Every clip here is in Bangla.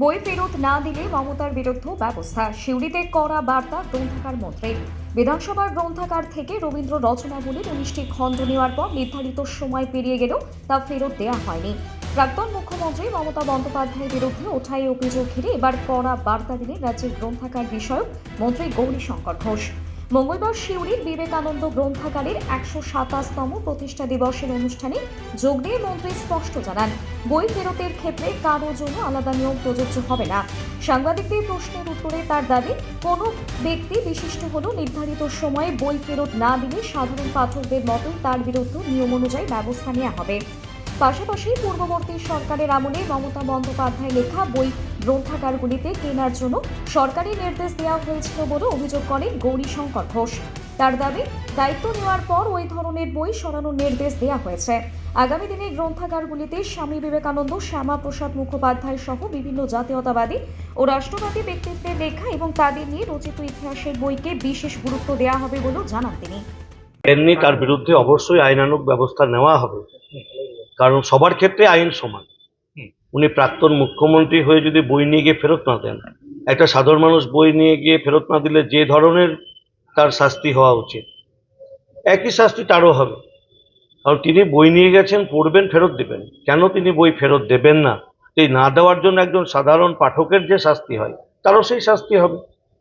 বই ফেরত না দিলে মমতার বিরুদ্ধে ব্যবস্থা। সিউড়িতে কড়া বার্তা গ্রন্থাগার মন্ত্রীর। বিধানসভার গ্রন্থাগার থেকে রবীন্দ্র রচনাবলীর 19টি খণ্ড নেওয়ার পর নির্ধারিত সময় পেরিয়ে গেলেও তা ফেরত দেওয়া হয়নি। প্রাক্তন মুখ্যমন্ত্রী মমতা বন্দ্যোপাধ্যায়ের বিরুদ্ধে ওঠা এই অভিযোগ ঘিরে এবার কড়া বার্তা দিলেন রাজ্যের গ্রন্থাগার বিষয়ক মন্ত্রী গৌরীশঙ্কর ঘোষ। মঙ্গলবার সিউড়ির বিবেকানন্দ গ্রন্থাগারের 127তম প্রতিষ্ঠা দিবসের অনুষ্ঠানে যোগ দিয়ে মন্ত্রী স্পষ্ট জানান, বই ফেরতের ক্ষেত্রে কারো জন্য আলাদা নিয়ম প্রযোজ্য হবে না। সাংবাদিকদের প্রশ্নের উত্তরে তার দাবি, কোনো ব্যক্তি বিশিষ্ট হলেও নির্ধারিত সময়ে বই ফেরত না দিলে সাধারণ পাঠকদের মতোই তার বিরুদ্ধে নিয়ম অনুযায়ী ব্যবস্থা নেওয়া হবে। পাশাপাশি পূর্ববর্তী সরকারের আমলে মমতা বন্দ্যোপাধ্যায় লেখা বই গ্রন্থাগারগুলিতে কেনার জন্য সরকারি নির্দেশ দেওয়া হয়েছিল বলে অভিযোগ করেন গৌরীশঙ্কর ঘোষ। তার দাবি, দায়িত্ব নেওয়ার পর ওই ধরনের বই সরানোর নির্দেশ দেওয়া হয়েছে। আগামী দিনে গ্রন্থাগারগুলিতে স্বামী বিবেকানন্দ, শ্যামাপ্রসাদ মুখোপাধ্যায় সহ বিভিন্ন জাতীয়তাবাদী ও রাষ্ট্রবাদী ব্যক্তিত্বের লেখা এবং তাদের নিয়ে রচিত ইতিহাসের বইকে বিশেষ গুরুত্ব দেওয়া হবে বলেও জানান তিনি। এমনি তার বিরুদ্ধে অবশ্যই আইনানুগ ব্যবস্থা নেওয়া হবে, কারণ সবার ক্ষেত্রে আইন সমান। উনি প্রাক্তন মুখ্যমন্ত্রী হয়ে যদি বই নিয়ে গিয়ে ফেরত না দেন, একটা সাধারণ মানুষ বই নিয়ে গিয়ে ফেরত না দিলে যে ধরনের তার শাস্তি হওয়া উচিত, একই শাস্তি তারও হবে। কারণ তিনি বই নিয়ে গেছেন, পড়বেন, ফেরত দেবেন। কেন তিনি বই ফেরত দেবেন না? এই না দেওয়ার জন্য একজন সাধারণ পাঠকের যে শাস্তি হয়, তারও সেই শাস্তি হবে।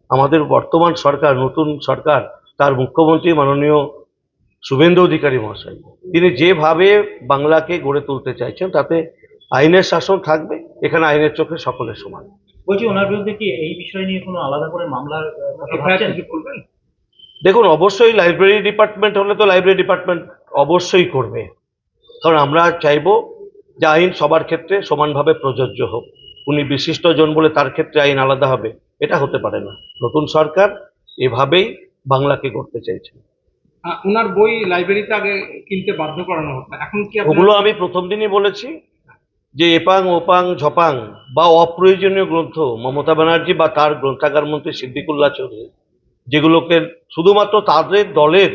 আমাদের বর্তমান সরকার, নতুন সরকার, তার মুখ্যমন্ত্রী মাননীয় শুভেন্দু অধিকারী মহাশয়, তিনি যেভাবে বাংলাকে গড়ে তুলতে চাইছেন, তাতে আইনের শাসন থাকবে। এখানে আইনের চোখে সকলের সমান। বলছি, ওনার বিরুদ্ধে কি এই বিষয় নিয়ে কোনো আলাদা করে মামলার কথা ভাবছেন? দেখুন, অবশ্যই লাইব্রেরি ডিপার্টমেন্ট হলে তো লাইব্রেরি ডিপার্টমেন্ট অবশ্যই করবে, কারণ আমরা চাইবো যে আইন সবার ক্ষেত্রে সমানভাবে প্রযোজ্য হোক। উনি বিশিষ্টজন বলে তার ক্ষেত্রে আইন আলাদা হবে, এটা হতে পারে না। নতুন সরকার এভাবেই বাংলাকে গড়তে চাইছে। ওনার বই লাইব্রেরিতে আগে কিনতে বাধ্য করানো হতো, এখন কি ওগুলো আমি প্রথম দিনই বলেছি যে এপাং ওপাং ঝপাং বা অপ্রয়োজনীয় গ্রন্থ মমতা ব্যানার্জি বা তার গ্রন্থাগার মন্ত্রী সিদ্দিকুল্লাহ চৌধুরী যেগুলোকে শুধুমাত্র তাদের দলের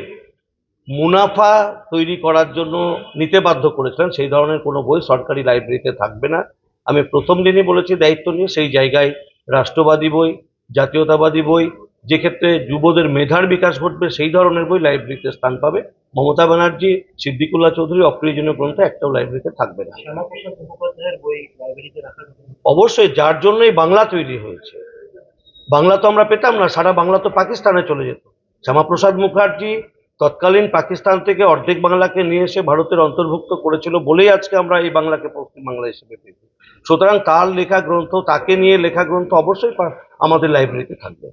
মুনাফা তৈরি করার জন্য নিতে বাধ্য করেছিলেন, সেই ধরনের কোনো বই সরকারি লাইব্রেরিতে থাকবে না। আমি প্রথম দিনই বলেছি দায়িত্ব নিয়ে, সেই জায়গায় রাষ্ট্রবাদী বই, জাতীয়তাবাদী বই, যে ক্ষেত্রে যুবদের মেধার বিকাশ ঘটবে, সেই ধরনের বই লাইব্রেরিতে স্থান পাবে। মমতা ব্যানার্জি, সিদ্দিকুল্লাহ চৌধুরী অপ্রয়োজনীয় গ্রন্থ একটাও লাইব্রেরিতে থাকবে না। শ্যামাপ্রসাদ মুখোপাধ্যায়ের বই লাইব্রেরিতে রাখা অবশ্যই, যার জন্যই বাংলা তৈরি হয়েছে। বাংলা তো আমরা পেতাম না, সারা বাংলা তো পাকিস্তানে চলে যেত। শ্যামাপ্রসাদ মুখার্জি তৎকালীন পাকিস্তান থেকে অর্ধেক বাংলাকে নিয়ে এসে ভারতের অন্তর্ভুক্ত করেছিল বলেই আজকে আমরা এই বাংলাকে পশ্চিম বাংলা হিসেবে পেয়েছি। সুতরাং তার লেখা গ্রন্থ, তাকে নিয়ে লেখা গ্রন্থ অবশ্যই আমাদের লাইব্রেরিতে থাকবে।